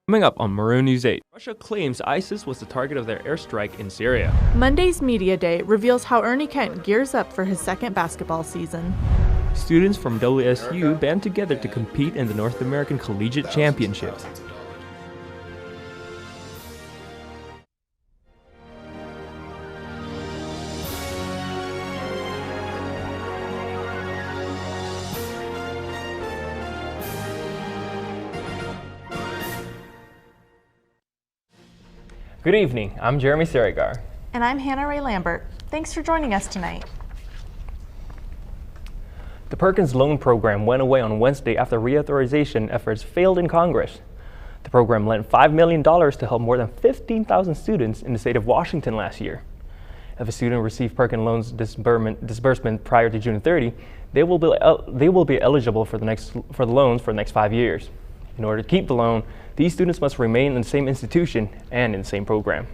Coming up on Murrow News 8, Russia claims ISIS was the target of their airstrike in Syria. Monday's Media Day reveals how Ernie Kent gears up for his second basketball season. Students from WSU band together to compete in the North American Collegiate Championship. Good evening, I'm Jeremy Sarigar. And I'm Hannah Ray Lambert. Thanks for joining us tonight. The Perkins Loan Program went away on Wednesday after reauthorization efforts failed in Congress. The program lent $5 million to help more than 15,000 students in the state of Washington last year. If a student received Perkins loans disbursement prior to June 30, they will be eligible for the loans for the next 5 years. In order to keep the loan, these students must remain in the same institution and in the same program.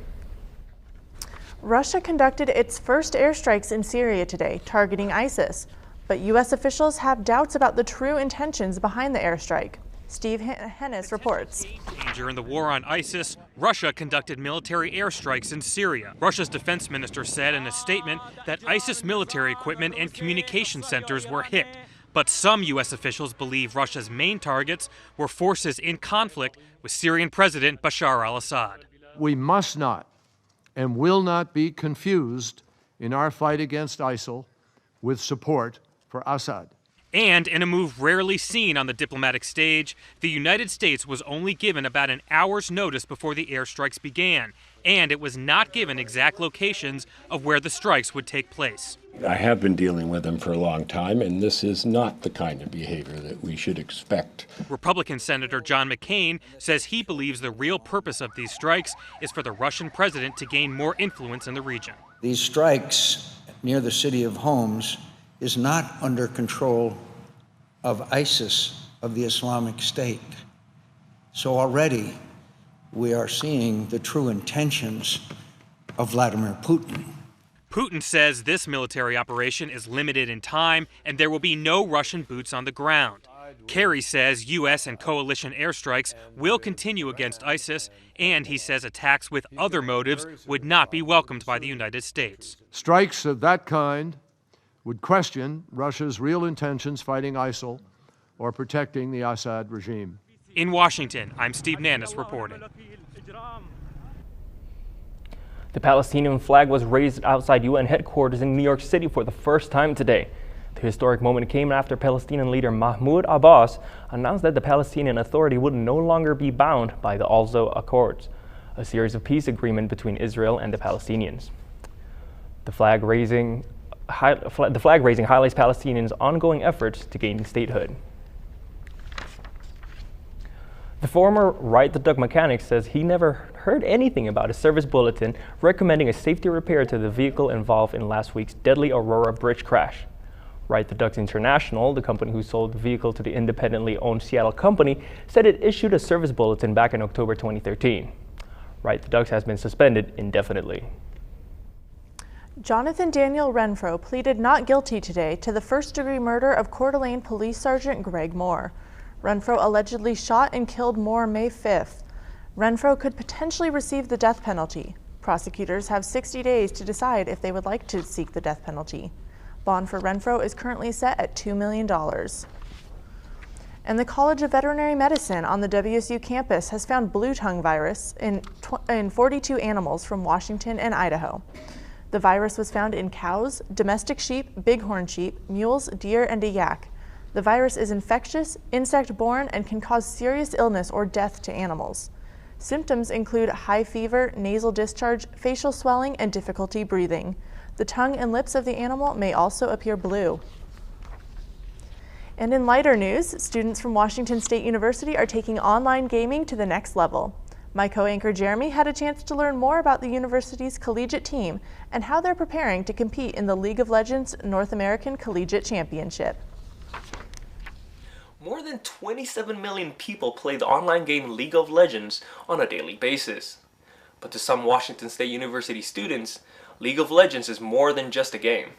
Russia conducted its first airstrikes in Syria today, targeting ISIS. But U.S. officials have doubts about the true intentions behind the airstrike. Steve Hennis reports. Danger in the war on ISIS, Russia conducted military airstrikes in Syria. Russia's defense minister said in a statement that ISIS military equipment and communication centers were hit. But some U.S. officials believe Russia's main targets were forces in conflict with Syrian President Bashar al-Assad. We must not and will not be confused in our fight against ISIL with support for Assad. And in a move rarely seen on the diplomatic stage, the United States was only given about an hour's notice before the airstrikes began, and it was not given exact locations of where the strikes would take place. I have been dealing with them for a long time, and this is not the kind of behavior that we should expect. Republican Senator John McCain says he believes the real purpose of these strikes is for the Russian president to gain more influence in the region. These strikes near the city of Homs is not under control of ISIS, of the Islamic State. So already we are seeing the true intentions of Vladimir Putin. Putin says this military operation is limited in time and there will be no Russian boots on the ground. Kerry says U.S. and coalition airstrikes will continue against ISIS, and he says attacks with other motives would not be welcomed by the United States. Strikes of that kind would question Russia's real intentions fighting ISIL or protecting the Assad regime. In Washington, I'm Steve Nannis reporting. The Palestinian flag was raised outside UN headquarters in New York City for the first time today. The historic moment came after Palestinian leader Mahmoud Abbas announced that the Palestinian Authority would no longer be bound by the Oslo Accords, a series of peace agreements between Israel and the Palestinians. The flag raising highlights Palestinians' ongoing efforts to gain statehood. The former Ride the Duck mechanic says he never heard anything about a service bulletin recommending a safety repair to the vehicle involved in last week's deadly Aurora bridge crash. Ride the Ducks International, the company who sold the vehicle to the independently owned Seattle company, said it issued a service bulletin back in October 2013. Ride the Ducks has been suspended indefinitely. Jonathan Daniel Renfro pleaded not guilty today to the first-degree murder of Coeur d'Alene Police Sergeant Greg Moore. Renfro allegedly shot and killed Moore May 5th. Renfro could potentially receive the death penalty. Prosecutors have 60 days to decide if they would like to seek the death penalty. Bond for Renfro is currently set at $2 million. And the College of Veterinary Medicine on the WSU campus has found blue tongue virus in 42 animals from Washington and Idaho. The virus was found in cows, domestic sheep, bighorn sheep, mules, deer, and a yak. The virus is infectious, insect-borne, and can cause serious illness or death to animals. Symptoms include high fever, nasal discharge, facial swelling, and difficulty breathing. The tongue and lips of the animal may also appear blue. And in lighter news, students from Washington State University are taking online gaming to the next level. My co-anchor Jeremy had a chance to learn more about the university's collegiate team and how they're preparing to compete in the League of Legends North American Collegiate Championship. More than 27 million people play the online game League of Legends on a daily basis. But to some Washington State University students, League of Legends is more than just a game.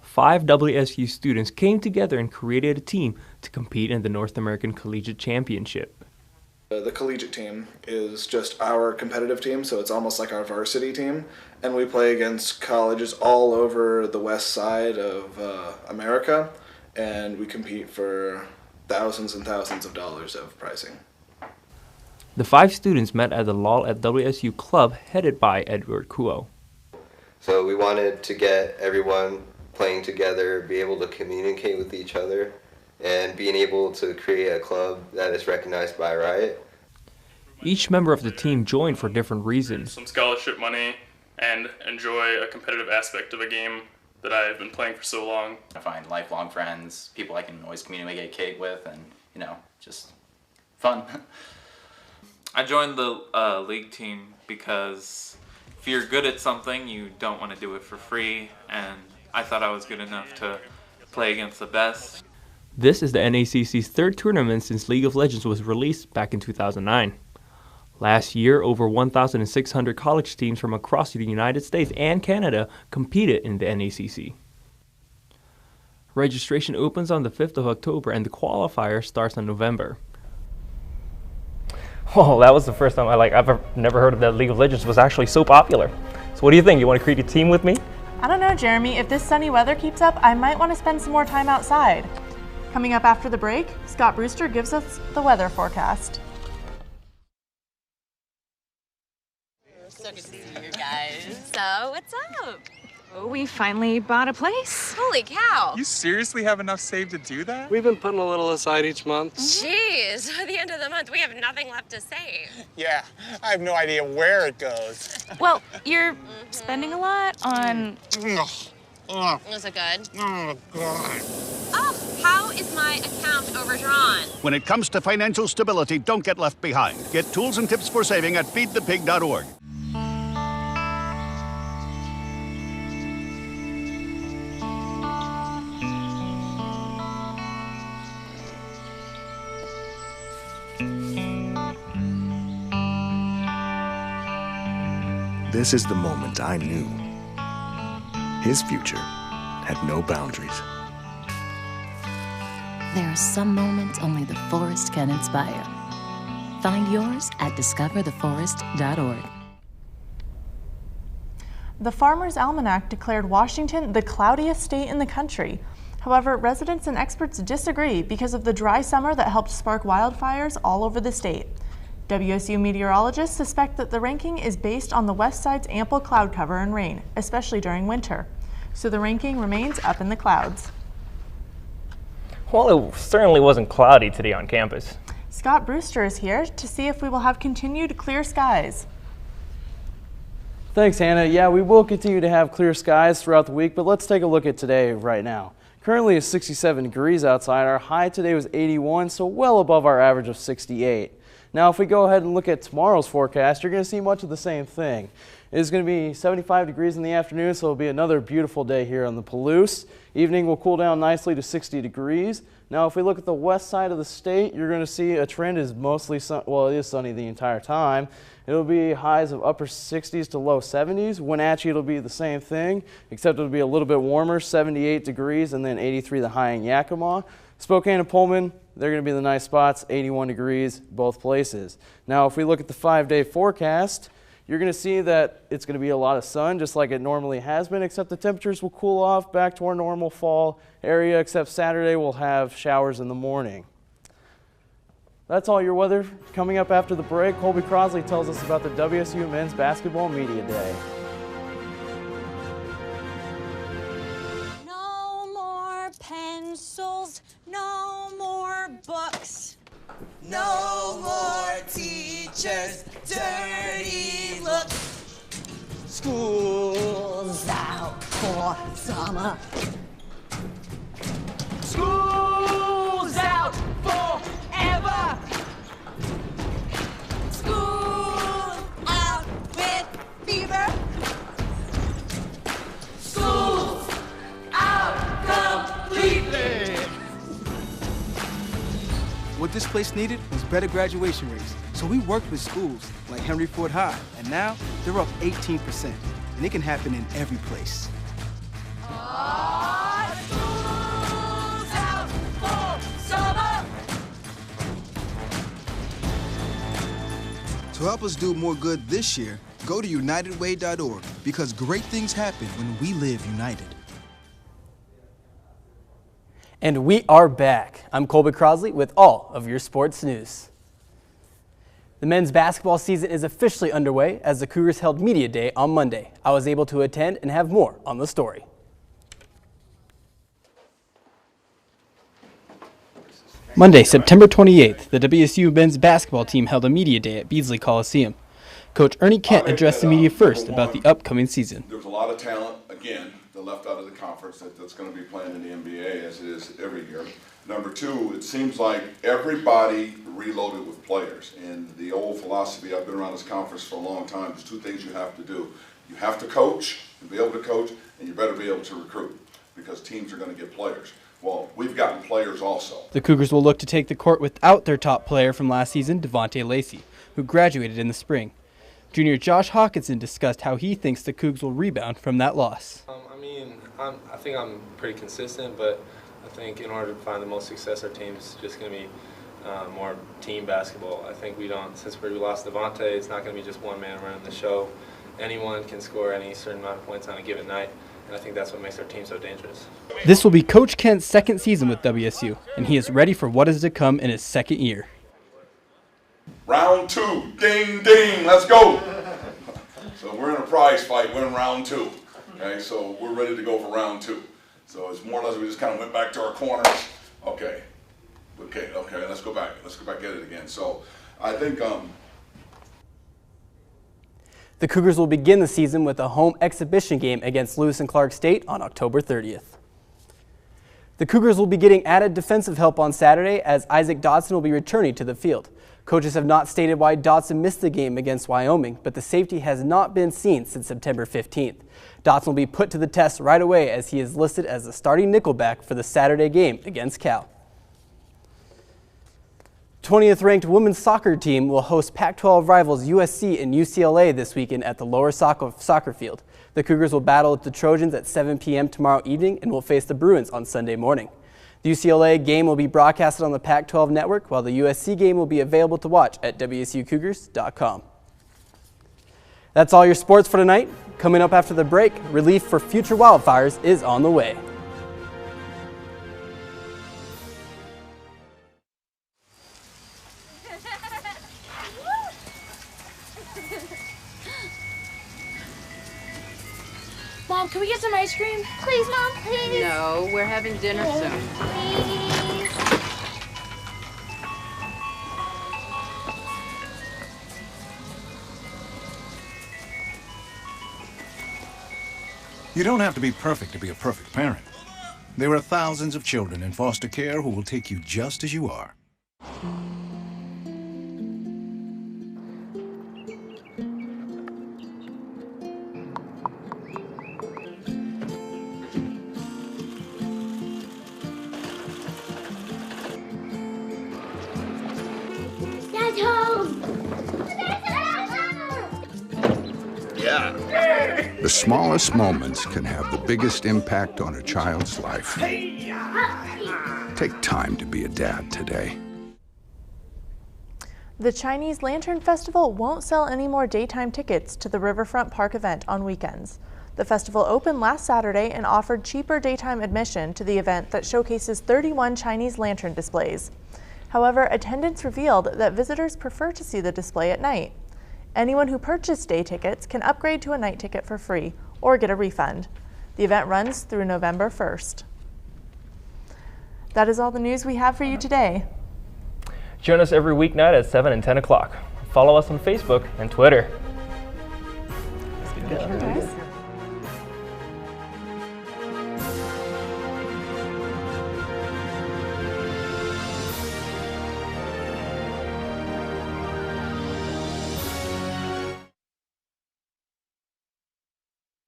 5 WSU students came together and created a team to compete in the North American Collegiate Championship. The collegiate team is just our competitive team, so it's almost like our varsity team, and we play against colleges all over the west side of America, and we compete for thousands and thousands of dollars of pricing. The 5 students met at the LOL at WSU club headed by Edward Kuo. So we wanted to get everyone playing together, be able to communicate with each other, and being able to create a club that is recognized by Riot. Each member of the team joined for different reasons. Some scholarship money and enjoy a competitive aspect of a game that I've been playing for so long. I find lifelong friends, people I can always communicate with, and, you know, just fun. I joined the league team because if you're good at something, you don't want to do it for free, and I thought I was good enough to play against the best. This is the NACC's 3rd tournament since League of Legends was released back in 2009. Last year, over 1,600 college teams from across the United States and Canada competed in the NACC. Registration opens on the 5th of October and the qualifier starts in November. Oh, that was the first time I've never heard of that League of Legends was actually so popular. So what do you think? You want to create a team with me? I don't know, Jeremy. If this sunny weather keeps up, I might want to spend some more time outside. Coming up after the break, Scott Brewster gives us the weather forecast. So good to see you guys. So, what's up? Oh, we finally bought a place. Holy cow. You seriously have enough saved to do that? We've been putting a little aside each month. Jeez, at the end of the month, we have nothing left to save. Yeah, I have no idea where it goes. Well, you're spending a lot on... Is it good? Oh, God. Oh, how is my account overdrawn? When it comes to financial stability, don't get left behind. Get tools and tips for saving at feedthepig.org. This is the moment I knew. His future had no boundaries. There are some moments only the forest can inspire. Find yours at discovertheforest.org. The Farmer's Almanac declared Washington the cloudiest state in the country. However, residents and experts disagree because of the dry summer that helped spark wildfires all over the state. WSU meteorologists suspect that the ranking is based on the west side's ample cloud cover and rain, especially during winter. So the ranking remains up in the clouds. Well, it certainly wasn't cloudy today on campus. Scott Brewster is here to see if we will have continued clear skies. Thanks, Hannah. Yeah, we will continue to have clear skies throughout the week, but let's take a look at today right now. Currently it's 67 degrees outside. Our high today was 81, so well above our average of 68. Now, if we go ahead and look at tomorrow's forecast, you're going to see much of the same thing. It is going to be 75 degrees in the afternoon, so it'll be another beautiful day here on the Palouse. Evening will cool down nicely to 60 degrees. Now, if we look at the west side of the state, you're going to see a trend is mostly well, it is sunny the entire time. It'll be highs of upper 60s to low 70s. Wenatchee, it'll be the same thing, except it'll be a little bit warmer, 78 degrees, and then 83 the high in Yakima. Spokane and Pullman, they're going to be the nice spots, 81 degrees both places. Now, if we look at the 5-day forecast, you're going to see that it's going to be a lot of sun, just like it normally has been, except the temperatures will cool off back to our normal fall area, except Saturday we'll have showers in the morning. That's all your weather. Coming up after the break, Colby Crosley tells us about the WSU Men's Basketball Media Day. No more pencils, no more books. No more teachers' dirty looks. School's out for summer. School's out forever. School's out with fever. School's out completely. What this place needed was better graduation rates. So we worked with schools like Henry Ford High, and now they're up 18%. And it can happen in every place. To help us do more good this year, go to unitedway.org because great things happen when we live united. And we are back. I'm Colby Crosley with all of your sports news. The men's basketball season is officially underway as the Cougars held Media Day on Monday. I was able to attend and have more on the story. Monday, September 28th, the WSU men's basketball team held a media day at Beasley Coliseum. Coach Ernie Kent addressed the media first about the upcoming season. There's a lot of talent, again, that left out of the conference that's going to be playing in the NBA as it is every year. Number two, it seems like everybody reloaded with players. And the old philosophy, I've been around this conference for a long time, there's two things you have to do. You have to coach and be able to coach, and you better be able to recruit because teams are going to get players. Well, we've gotten players also. The Cougars will look to take the court without their top player from last season, Devontae Lacey, who graduated in the spring. Junior Josh Hawkinson discussed how he thinks the Cougs will rebound from that loss. I think I'm pretty consistent, but I think in order to find the most success, our team's just going to be more team basketball. I think since we lost Devontae, it's not going to be just one man running the show. Anyone can score any certain amount of points on a given night. And I think that's what makes our team so dangerous. This will be Coach Kent's second season with WSU, and he is ready for what is to come in his second year. Round two, ding, ding, let's go. So we're in a prize fight, we're in round two. Okay, so we're ready to go for round two. So it's more or less we just kind of went back to our corners. Okay, let's go back at it again. So I think the Cougars will begin the season with a home exhibition game against Lewis and Clark State on October 30th. The Cougars will be getting added defensive help on Saturday as Isaac Dodson will be returning to the field. Coaches have not stated why Dodson missed the game against Wyoming, but the safety has not been seen since September 15th. Dodson will be put to the test right away as he is listed as the starting nickelback for the Saturday game against Cal. 20th ranked women's soccer team will host Pac-12 rivals USC and UCLA this weekend at the lower soccer field. The Cougars will battle with the Trojans at 7 p.m. tomorrow evening and will face the Bruins on Sunday morning. The UCLA game will be broadcasted on the Pac-12 network, while the USC game will be available to watch at WSUCougars.com. That's all your sports for tonight. Coming up after the break, relief for future wildfires is on the way. Mom, can we get some ice cream? Please, Mom, please. No, we're having dinner soon. Please. You don't have to be perfect to be a perfect parent. There are thousands of children in foster care who will take you just as you are. Dad's home. Yeah. The smallest moments can have the biggest impact on a child's life. Take time to be a dad today. The Chinese Lantern Festival won't sell any more daytime tickets to the Riverfront Park event on weekends. The festival opened last Saturday and offered cheaper daytime admission to the event that showcases 31 Chinese lantern displays. However, attendance revealed that visitors prefer to see the display at night. Anyone who purchased day tickets can upgrade to a night ticket for free or get a refund. The event runs through November 1st. That is all the news we have for you today. Join us every weeknight at 7 and 10 o'clock. Follow us on Facebook and Twitter. Thank you, guys.